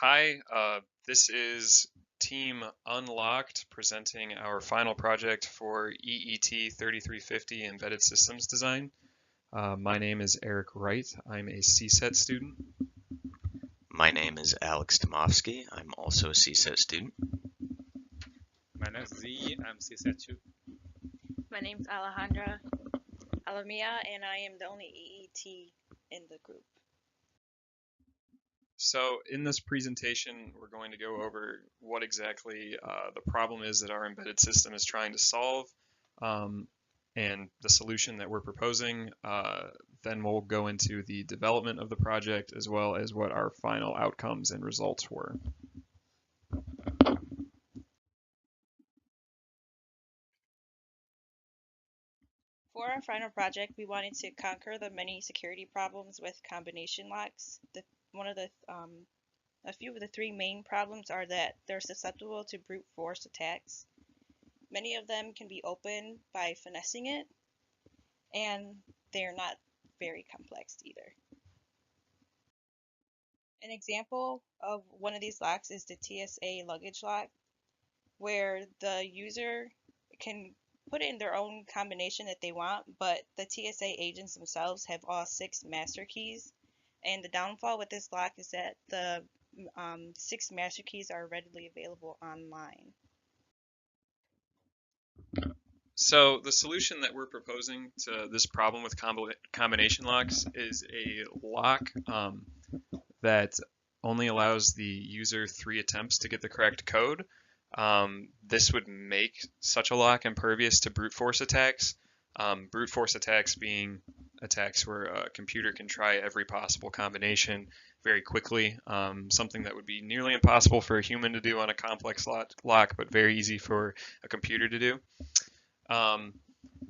Hi, this is Team Unlocked presenting our final project for EET 3350 Embedded Systems Design. My name is Eric Wright. I'm a CSET student. My name is Alex Tomovsky. I'm also a CSET student. My name is Z. I'm CSET 2. My name's Alejandra Alamia, and I am the only EET in the group. So in this presentation, we're going to go over what exactly the problem is that our embedded system is trying to solve, and the solution that we're proposing. Then we'll go into the development of the project as well as what our final outcomes and results were. For our final project, we wanted to conquer the many security problems with combination locks. A few of the three main problems are that they're susceptible to brute force attacks. Many of them can be opened by finessing it, and they're not very complex either. An example of one of these locks is the TSA luggage lock, where the user can put in their own combination that they want, but the TSA agents themselves have all 6 master keys. And the downfall with this lock is that the 6 master keys are readily available online. So the solution that we're proposing to this problem with combination locks is a lock that only allows the user 3 attempts to get the correct code. This would make such a lock impervious to brute force attacks. Brute force attacks being attacks where a computer can try every possible combination very quickly, something that would be nearly impossible for a human to do on a complex lock, but very easy for a computer to do.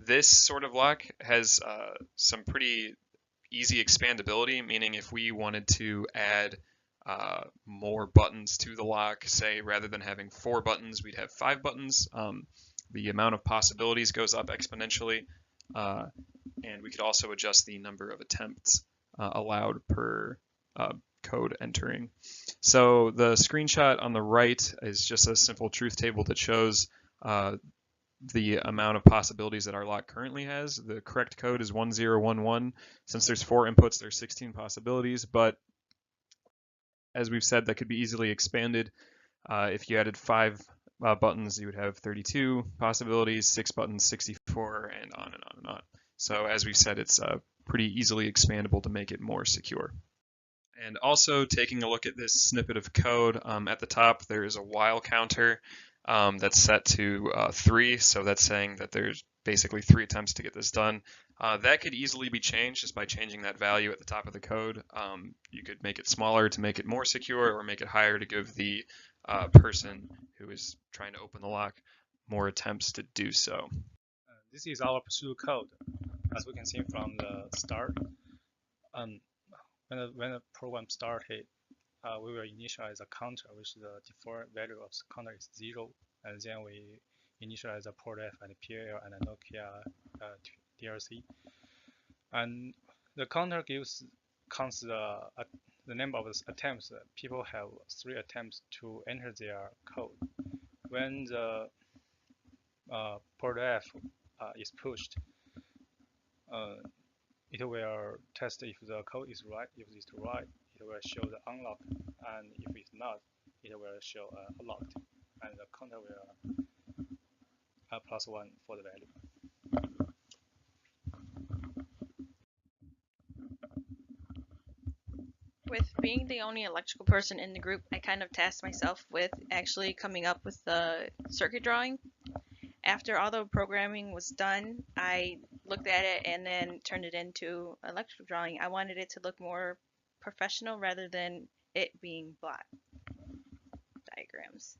This sort of lock has some pretty easy expandability, meaning if we wanted to add more buttons to the lock, say rather than having 4 buttons, we'd have 5 buttons. The amount of possibilities goes up exponentially, and we could also adjust the number of attempts allowed per code entering. So the screenshot on the right is just a simple truth table that shows the amount of possibilities that our lock currently has. The correct code is 1011. Since there's 4 inputs, there's 16 possibilities, but as we've said, that could be easily expanded. If you added 5 buttons, you would have 32 possibilities, 6 buttons, 64, and on and on and on. So as we've said, it's pretty easily expandable to make it more secure. And also taking a look at this snippet of code, at the top there is a while counter that's set to 3, so that's saying that there's basically 3 attempts to get this done. That could easily be changed just by changing that value at the top of the code. You could make it smaller to make it more secure, or make it higher to give the person who is trying to open the lock more attempts to do so. This is our pseudo code, as we can see from the start. When the program started, we will initialize a counter, which the default value of the counter is 0, and then we initialize a port F and PL and a Nokia DRC. And the counter counts the number of attempts. People have 3 attempts to enter their code. When the port F is pushed, it will test if the code is right. If it's right, it will show the unlocked, and if it's not, it will show locked, and the counter will +1 for the value. With being the only electrical person in the group, I kind of tasked myself with actually coming up with the circuit drawing. After all the programming was done, I looked at it and then turned it into electrical drawing. I wanted it to look more professional rather than it being block diagrams.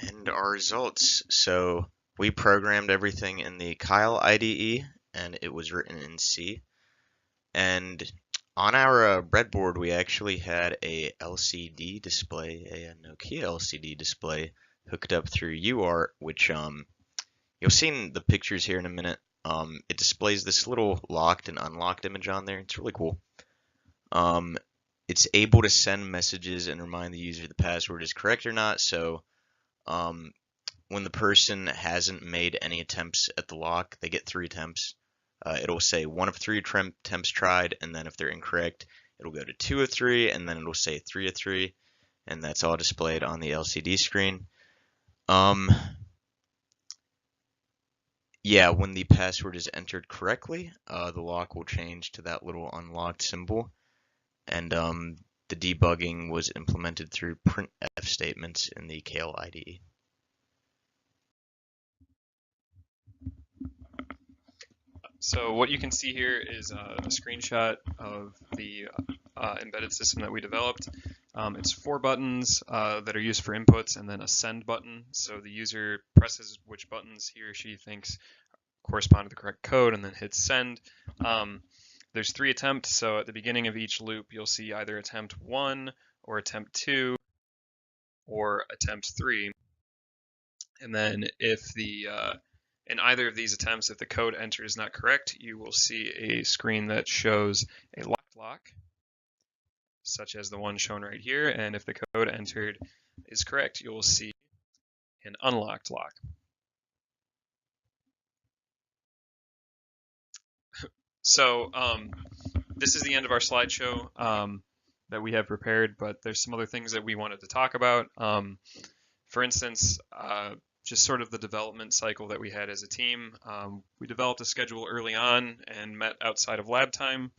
And our results. So we programmed everything in the Kyle IDE, and it was written in C. And on our breadboard, we actually had a LCD display, a Nokia LCD display, hooked up through UART, which you'll see in the pictures here in a minute. it displays this little locked and unlocked image on there. It's really cool. It's able to send messages and remind the user the password is correct or not. So when the person hasn't made any attempts at the lock, they get 3 attempts. It'll say 1 of 3 attempts tried, and then if they're incorrect, it'll go to 2 of 3, and then it'll say 3 of 3, and that's all displayed on the LCD screen. Yeah, when the password is entered correctly, the lock will change to that little unlocked symbol, and the debugging was implemented through printf statements in the Kale IDE. So what you can see here is a screenshot of the embedded system that we developed. It's 4 buttons that are used for inputs and then a send button. So the user presses which buttons he or she thinks correspond to the correct code and then hits send. There's 3 attempts, so at the beginning of each loop you'll see either attempt 1 or attempt 2 or attempt 3. And then if in either of these attempts, if the code entered is not correct, you will see a screen that shows a locked lock, such as the one shown right here. And if the code entered is correct, you will see an unlocked lock. So this is the end of our slideshow that we have prepared, but there's some other things that we wanted to talk about. For instance, just sort of the development cycle that we had as a team. We developed a schedule early on and met outside of lab time.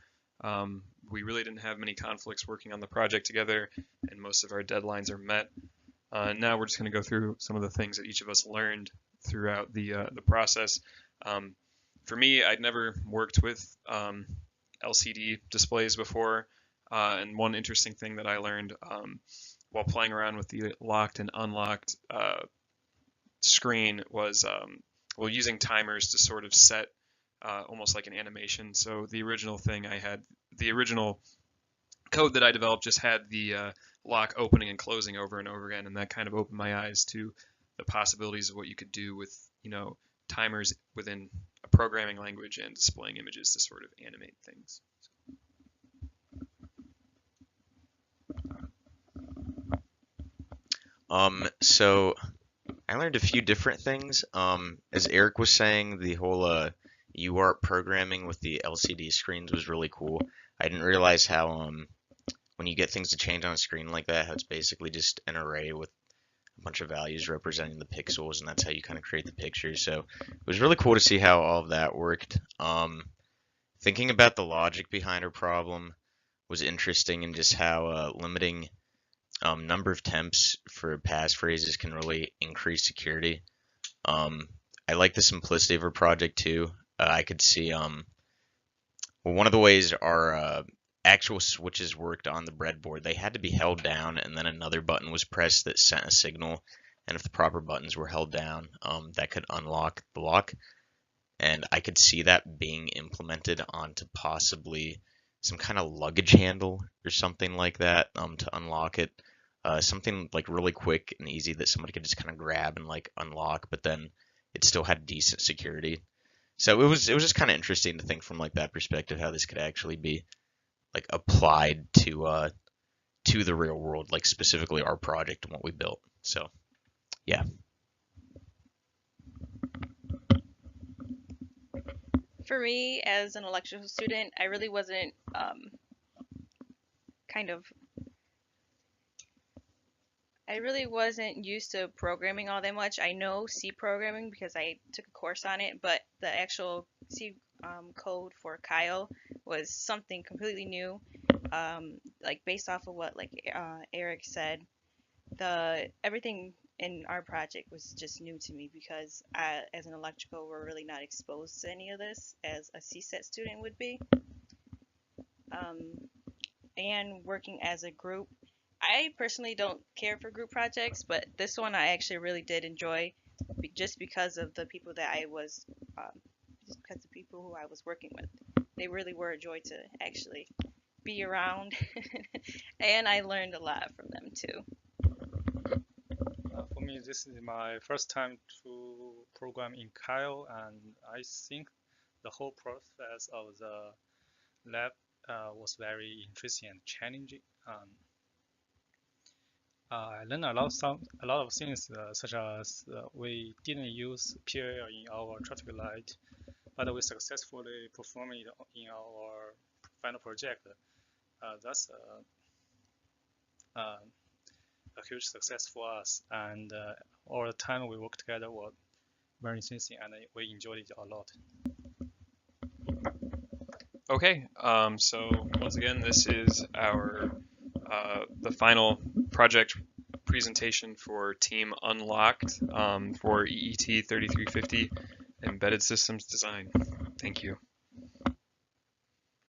We really didn't have many conflicts working on the project together, and most of our deadlines are met. Now we're just going to go through some of the things that each of us learned throughout the process. For me, I'd never worked with LCD displays before, and one interesting thing that I learned while playing around with the locked and unlocked screen was well, using timers to sort of set almost like an animation. So the original code that I developed just had the lock opening and closing over and over again, and that kind of opened my eyes to the possibilities of what you could do with, timers within a programming language and displaying images to sort of animate things. So I learned a few different things. As Eric was saying, the whole UART programming with the LCD screens was really cool. I didn't realize how when you get things to change on a screen like that, how it's basically just an array with a bunch of values representing the pixels, and that's how you kind of create the pictures. So it was really cool to see how all of that worked. Thinking about the logic behind our problem was interesting, and just how limiting number of temps for passphrases can really increase security. I like the simplicity of our project too. I could see well, one of the ways our actual switches worked on the breadboard, they had to be held down and then another button was pressed that sent a signal, and if the proper buttons were held down, that could unlock the lock. And I could see that being implemented onto possibly some kind of luggage handle or something like that, to unlock it. Something like really quick and easy that somebody could just kind of grab and like unlock, but then it still had decent security. So it was just kind of interesting to think from like that perspective how this could actually be like applied to the real world, like specifically our project and what we built. So yeah. For me, as an electrical student, I really wasn't I really wasn't used to programming all that much. I know C programming because I took a course on it, but the actual C code for Kyle was something completely new. Like based off of what Eric said, the everything in our project was just new to me because as an electrical, we're really not exposed to any of this as a CSET student would be. And working as a group, I personally don't care for group projects, but this one I actually really did enjoy just because of the people that just because of the people who I was working with. They really were a joy to actually be around, and I learned a lot from them too. For me, this is my first time to program in Kyle, and I think the whole process of the lab was very interesting and challenging. I learned a lot of things, such as we didn't use PLL in our traffic light, but we successfully performed it in our final project. That's a huge success for us, and all the time we worked together was very interesting, and we enjoyed it a lot. Okay, so once again, this is our the final project presentation for Team Unlocked for EET 3350 Embedded Systems Design. Thank you.